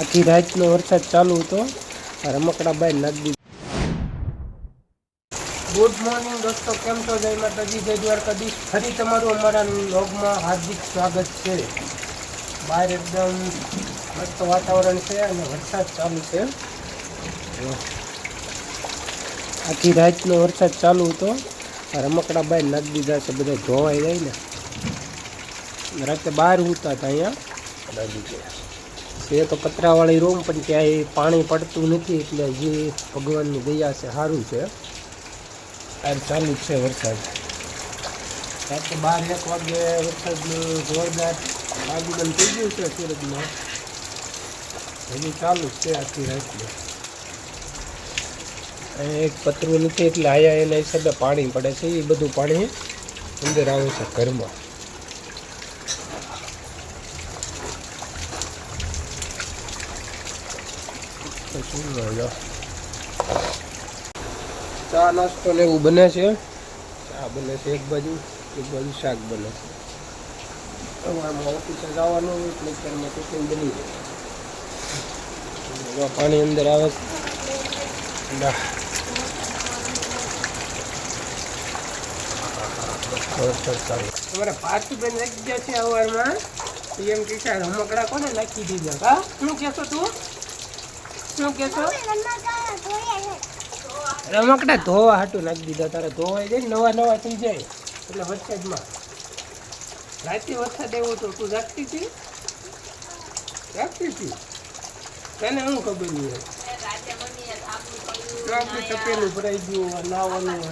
આખી રાતનો વરસાદ ચાલુ હતો. રમકડા બહાર નાખી દીધું. ગુડ મોર્નિંગ દોસ્તો, કેમ છો? જય માતાજી, જય દ્વારકાધીશ. ફરી તમારું અમારા વ્લોગમાં હાર્દિક સ્વાગત છે. બહાર એકદમ મસ્ત વાતાવરણ છે અને વરસાદ ચાલુ છે. આખી રાતનો વરસાદ ચાલુ હતો. રમકડા બહાર નાખી દીધા છે, બધા ધોવાઈ જાય ને. રાતે બહાર ઉતા હતા અહીંયા દાદી છે તો પતરાવાળી રૂમ, પણ ક્યાંય પાણી પડતું નથી, એટલે હજી ભગવાનની દયા છે, સારું છે. આ ચાલુ જ છે વરસાદ. રાતે 12-1 વાગે વરસાદનું જોરદાર આગમન થઈ ગયું છે સુરતમાં. હજી ચાલુ જ છે આખી રાતનું. એક પતરું નથી એટલે આયા એના હિસાબે પાણી પડે છે. એ બધું પાણી અંદર આવે છે ઘરમાં. ચા નાસ્તો ને એવું બને છે. ચા બને છે એક બાજુ શાક બને છે. સવારમાં ઓફિસે જવાનું એટલે અત્યારમાં ટિફિન બની જાય. પાણી અંદર આવે છે. તમારા પાર્થિબેન નાખી ગયા છે અવારમાં. એમ કે રમકડા કોને નાખી દીધા? હા, શું કહેશો તું? શું કહેશો? રમકડા ધોવા હાટું નાખી દીધા. તારે ધોવાઈ જાય, નવા થઈ જાય. એટલે વરસાદમાં રાતે વરસાદ આવ્યો તો તું જાગતી હતી? તને શું ખબર નહીં? તપેલું ભરાઈ ગયું, નાવાનું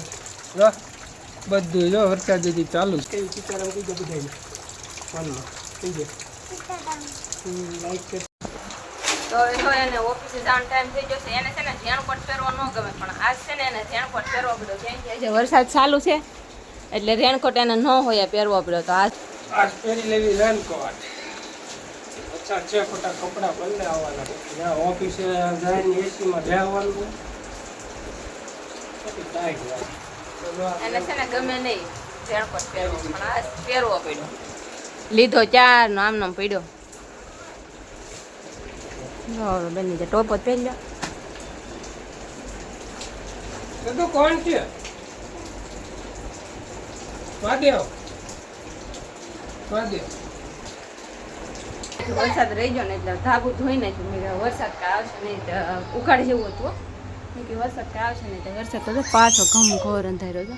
બધું જો વરસાદ હજી ચાલુ જ. કઈ સીતારામ કહી દે બધાને ફોનમાં કહી દે. લાઈક તો જો એને ઓફિસે જવાનો ટાઈમ થઈ જશે. એને છે ને રેનકોટ પહેરવા ન ગમે, પણ આજ છે ને એને રેનકોટ પહેરવો પડ્યો. કેમ કે વરસાદ ચાલુ છે એટલે રેનકોટ એને ન હોય પહેરવો પડ્યો. તો આજ પહેરી લેવી રેનકોટ. અચ્છા છે, ખોટા કપડાં બંને આવવાના. જ્યાં ઓફિસે જઈને એસીમાં રહેવાનું. એને છે ને ગમે નહીં રેનકોટ પહેરવો, પણ આજ પહેરવો પડ્યો. લીધો ચારનો આમનો પડ્યો. બેન ટોપ જ પહેરી લો. તો કોણ છે? મહાદેવ વરસાદ રહી ગયો ને એટલે ધાબુ ધોઈ નાખ્યું. વરસાદ કાંઈ આવશે નહીં, ઉખાડ જેવું હતું કે વરસાદ કાંઈ આવશે નહીં. વરસાદ તો પાછો ઘોર અંધાર્યો છે.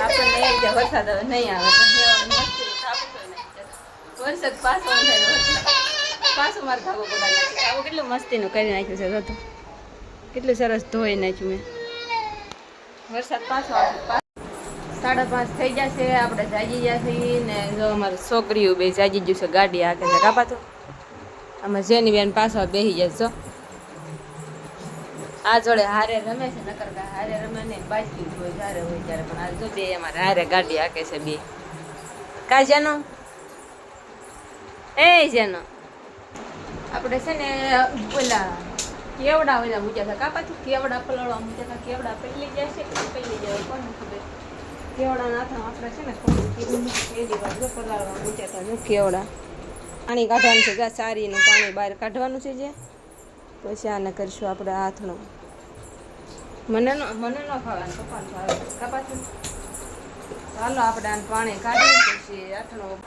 આપણને વરસાદ હવે નહીં આવે. વરસાદ પાછો અંધાર્યો, પાછું મારે ધાબો બોલાવી નાખ્યું. ધાબો કેટલું મસ્તીનું કરી નાખ્યું છે. તો કેટલું સરસ ધોઈ નાખ્યું મેં. વરસાદ પાછો આવશે. 5:30 થઈ જશે, આપણે જાગી જશે ને. જો અમારી છોકરીઓ બે જાગી ગયું છે, ગાડી હાકે છે. કાપાતો આમાં જેની બેન પાછો બેસી જશે. આ જોડે હારે રમે છે, નકર હારે રમે ને બાજકી હોય જ્યારે હોય ત્યારે. પણ આ જો બે અમારે હારે ગાડી હાકે છે બે. કા જેનો જેનો આપણે છે ને ઓલા કેવડા મૂક્યા હતા. કાપાથી કેવડા પલળવા મૂક્યા હતા. કેવડા પહેલી જશે કે પહેલી જાય કોને ખબર. કેવડાના હાથમાં આપણે છે ને પહેલી વાર પલાળવા મૂક્યા હતા. જો કેવડા પાણી કાઢવાનું છે. જ્યાં સારીનું પાણી બહાર કાઢવાનું છે. જે પછી આને કરીશું આપણે હાથનું. મને ન ફાવે, પપ્પાને ફાવે. કાપાથી ચાલો આપણે આને પાણી કાઢીએ પછી હાથનું.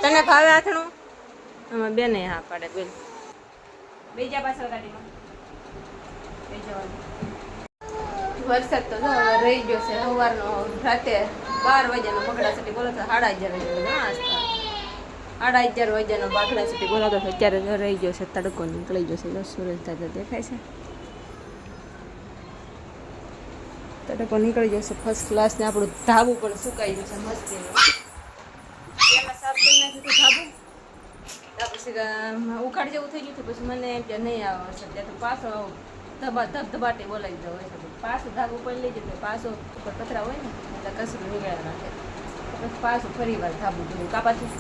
તને ફાવે હાથનું? આમાં બેને હા પાડે. બેન બીજા પાછળ ગાડીમાં વરસાદ તો જો રહી ગયો છે. સવારનો રાતે 12 વાગ્યાનો બગડા સુધી બોલાતો. 11:30 વાગ્યાનો બાકડા સુધી બોલાતો. અત્યારે જો રહી ગયો છે. તડકો નીકળી ગયો છે. જો સૂરજ દાદા દેખાય છે. તડકો નીકળી જશે ફર્સ્ટ ક્લાસ ને. આપણું ધાબુ પણ સુકાઈ જશે મસ્તીનું. એમાં સાફ કરી નાખ્યું ધાબુ. પછી ઉખાડ જેવું થઈ ગયું હતું. પછી મને એમ કે નહીં આવે વરસાદ, ત્યાં તો પાછો ધબધબાટી બોલાવી દો. પાછું ધાબુ પડી લઈ જતું. પાછું ઉપર પતરા હોય ને એટલે કચરું નીકળ્યા નાખે. પછી પાછું ફરી વાર ધાબુ ધોયું. કાપાથી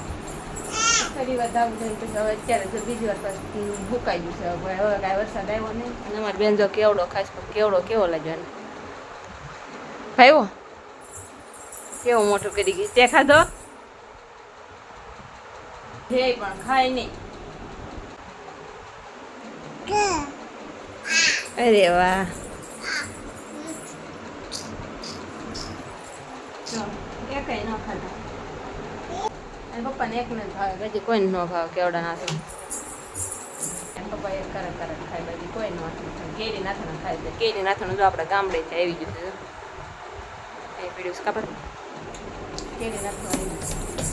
ફરી વાર ધાબુ ધોયું. પછી હવે અત્યારે જો બીજી વાર પાછું ભૂકાઈ ગયું છે. હવે કાંઈ વરસાદ આવ્યો નહીં. અને અમારી બેન જો કેવડો ખાસ કેવડો કેવો લાગ્યો એને ભાઈઓ કેવું મોટું કરી ગઈ તે ખાધો હે પણ ખાય નહીં અરે વાહ એ કઈ ન ખાધા અને પપ્પાને એકને જ ભાવે પછી કોઈને ન ભાવે કેવડા નાથે પપ્પા એક કરે ખાય બધી કોઈ ન કેરી નાથાનું ખાય છે કેરી નાથાનું જો આપણા ગામડે છે આવી જતું એ પીડ્યું કાપા કેરી નાથવાનું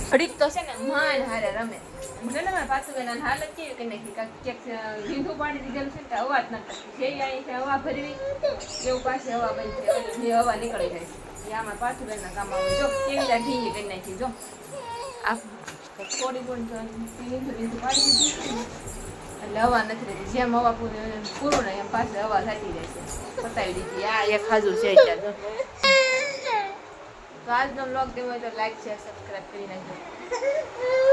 ઘડીક તો છે ને માન હારે રમે મને ને મારા પાછું એના હાલત કેવી કે નાખી ક્યાંક વીંધું પાડી દીધેલું છે ને અવાજ ન કરતી જે અહીં છે હવા ભરવી એવું પાછી હવા બનશે જે હવા નીકળી જાય એ આમાં પાછું એના કામ આવે જો કેવી ઢીંગી કરી નાખી જો આ થોડી વીંધું પાડી દીધી એટલે હવા નથી રહેતી જેમ હવા પૂરું ને એમ પાછળ હવા થતી રહેશે પતાવી દીધી આ એક હાજુ છે અત્યારે તો આજનો બ્લોગ દેવો હોય તો લાઈક શેર સબસ્ક્રાઈબ કરી નાખજો